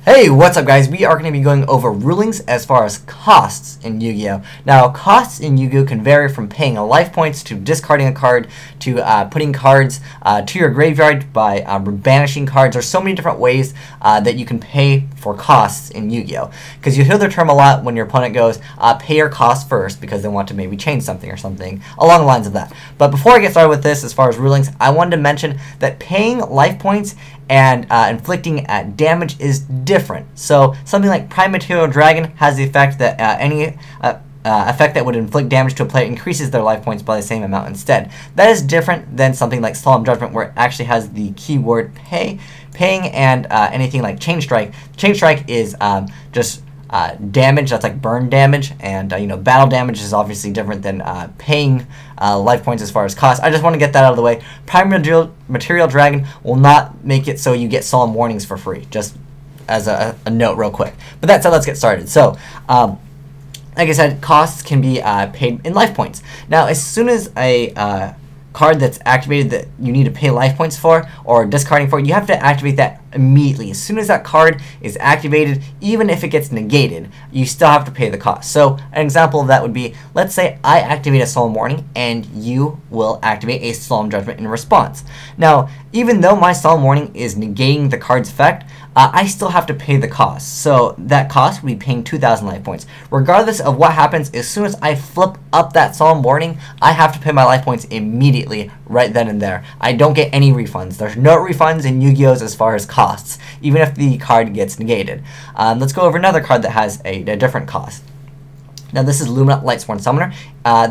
Hey, what's up guys? We are going to be going over rulings as far as costs in Yu-Gi-Oh! Now, costs in Yu-Gi-Oh! Can vary from paying a life points to discarding a card to putting cards to your graveyard by banishing cards. There's so many different ways that you can pay for costs in Yu-Gi-Oh! Because you hear the term a lot when your opponent goes, pay your costs first because they want to maybe change something or something along the lines of that. But before I get started with this, as far as rulings, I wanted to mention that paying life points and inflicting damage is different. So something like Prime Material Dragon has the effect that any effect that would inflict damage to a player increases their life points by the same amount instead. That is different than something like Solemn Judgment, where it actually has the keyword paying, and anything like Chain Strike. Chain Strike is just damage that's like burn damage, and battle damage is obviously different than paying life points as far as cost. I just want to get that out of the way. Prime Material Dragon will not make it so you get Solemn Warnings for free, just as a note real quick. But that said, let's get started. So like I said, costs can be paid in life points. Now, as soon as a card that's activated that you need to pay life points for or discarding for, you have to activate that immediately. As soon as that card is activated, even if it gets negated, you still have to pay the cost. So an example of that would be, let's say I activate a Solemn Warning and you will activate a Solemn Judgment in response. Now, even though my Solemn Warning is negating the card's effect, I still have to pay the cost. So that cost would be paying 2,000 life points. Regardless of what happens, as soon as I flip up that Solemn Warning, I have to pay my life points immediately, right then and there. I don't get any refunds. There's no refunds in Yu-Gi-Oh's as far as costs, even if the card gets negated. Let's go over another card that has a different cost. Now, this is Lumina Lightsworn Summoner.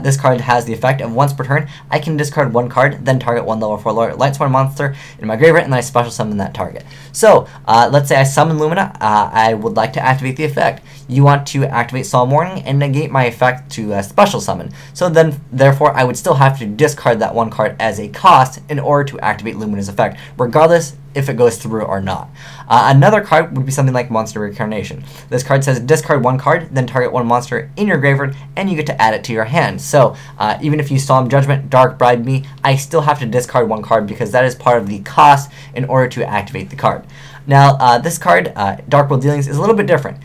This card has the effect of once per turn, I can discard one card, then target one level 4 Lightsworn monster in my graveyard, and then I special summon that target. So, let's say I summon Lumina. I would like to activate the effect. You want to activate Solemn Warning and negate my effect to special summon. So then, therefore, I would still have to discard that one card as a cost in order to activate Lumina's effect, regardless if it goes through or not. Another card would be something like Monster Reincarnation. This card says discard one card, then target one monster in your graveyard, and you get to add it to your hand. So even if you Solemn Judgment, Dark Bribe me, I still have to discard one card because that is part of the cost in order to activate the card. Now, this card, Dark World Dealings, is a little bit different.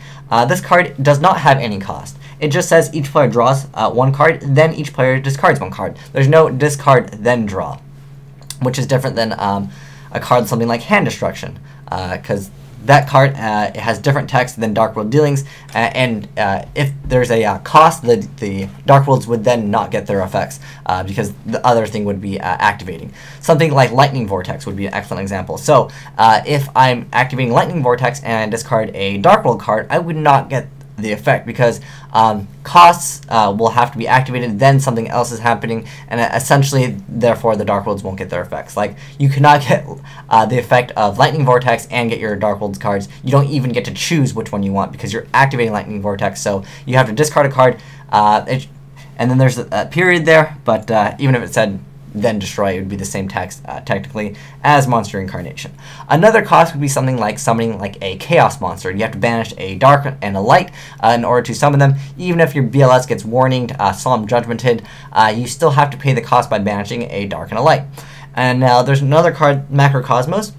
This card does not have any cost. It just says each player draws one card, then each player discards one card. There's no discard, then draw, which is different than a card something like Hand Destruction, because that card it has different text than Dark World Dealings, and if there's a cost, the Dark Worlds would then not get their effects because the other thing would be activating. Something like Lightning Vortex would be an excellent example. So if I'm activating Lightning Vortex and I discard a Dark World card, I would not get the effect because costs will have to be activated, then something else is happening, and essentially, therefore, the Dark Worlds won't get their effects. Like, you cannot get the effect of Lightning Vortex and get your Dark Worlds cards. You don't even get to choose which one you want because you're activating Lightning Vortex, so you have to discard a card, and then there's a period there, but even if it said then destroy, it would be the same text technically as Monster Incarnation. Another cost would be something like summoning like a Chaos monster. You have to banish a Dark and a Light in order to summon them. Even if your BLS gets warninged, Solemn Judgmented, you still have to pay the cost by banishing a Dark and a Light. And now there's another card, Macrocosmos,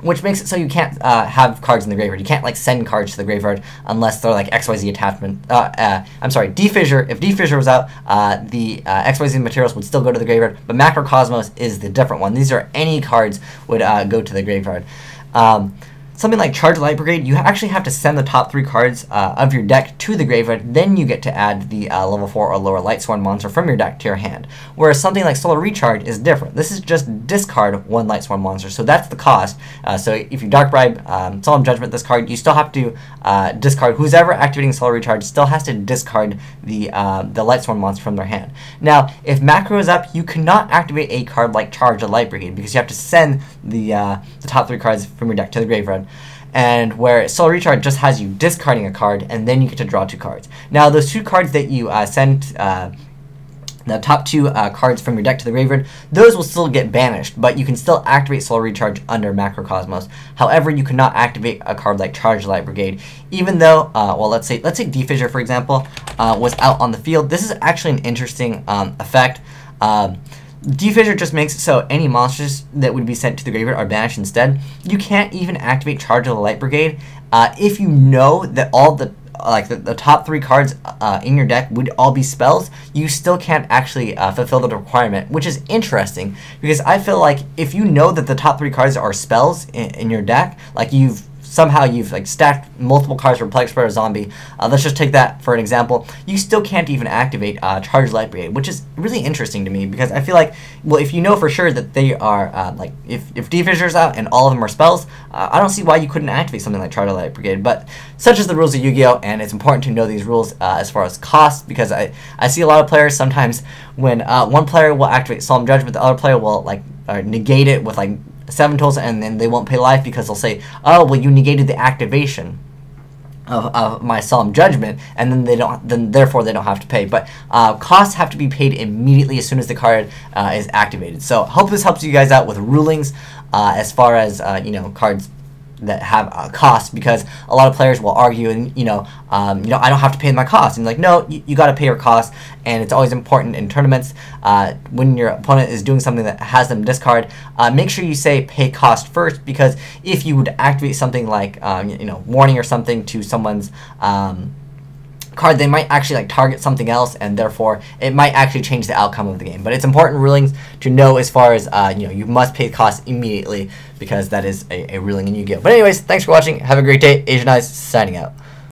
which makes it so you can't have cards in the graveyard. You can't like send cards to the graveyard unless they're like XYZ attachment. I'm sorry, Defissure. If Defissure was out, the XYZ materials would still go to the graveyard, but Macrocosmos is the different one. These are any cards would go to the graveyard. Something like Charge Light Brigade, you actually have to send the top 3 cards of your deck to the graveyard, then you get to add the level 4 or lower Lightsworn monster from your deck to your hand. Whereas something like Solar Recharge is different. This is just discard one Lightsworn monster, so that's the cost. So if you Dark Bribe, Solemn Judgment this card, you still have to discard. Who's ever activating Solar Recharge still has to discard the Lightsworn monster from their hand. Now, if Macro is up, you cannot activate a card like Charge the Light Brigade because you have to send the top 3 cards from your deck to the graveyard. And where Soul Recharge just has you discarding a card, and then you get to draw 2 cards. Now, those 2 cards that you send, the top 2 cards from your deck to the graveyard, those will still get banished, but you can still activate Soul Recharge under Macrocosmos. However, you cannot activate a card like Charge Light Brigade, even though, well, let's say Defissure, for example, was out on the field. This is actually an interesting effect. Defissure just makes it so any monsters that would be sent to the graveyard are banished instead. You can't even activate Charge of the Light Brigade if you know that all the top 3 cards in your deck would all be spells. You still can't actually fulfill the requirement, which is interesting because I feel like if you know that the top 3 cards are spells in your deck, like you've stacked multiple cards for Plague Spreader Zombie. Let's just take that for an example. You still can't even activate Charge Light Brigade, which is really interesting to me because I feel like, well, if you know for sure that they are if Defissure's out and all of them are spells, I don't see why you couldn't activate something like Charge Light Brigade. But such is the rules of Yu-Gi-Oh, and it's important to know these rules as far as cost, because I see a lot of players sometimes when one player will activate Solemn Judgment, the other player will negate it with 7 tools, and then they won't pay life because they'll say, oh, well, you negated the activation of my Solemn Judgment, and then therefore they don't have to pay. But costs have to be paid immediately as soon as the card is activated. So hope this helps you guys out with rulings as far as cards that have a cost, because a lot of players will argue and I don't have to pay my cost, and no, you got to pay your cost. And it's always important in tournaments when your opponent is doing something that has them discard, make sure you say pay cost first, because if you would activate something like warning or something to someone's card, they might actually target something else, and therefore it might actually change the outcome of the game. But it's important rulings to know as far as you must pay costs immediately, because that is a ruling in Yu-Gi-Oh. But anyways, thanks for watching. Have a great day. Asian Eyes signing out.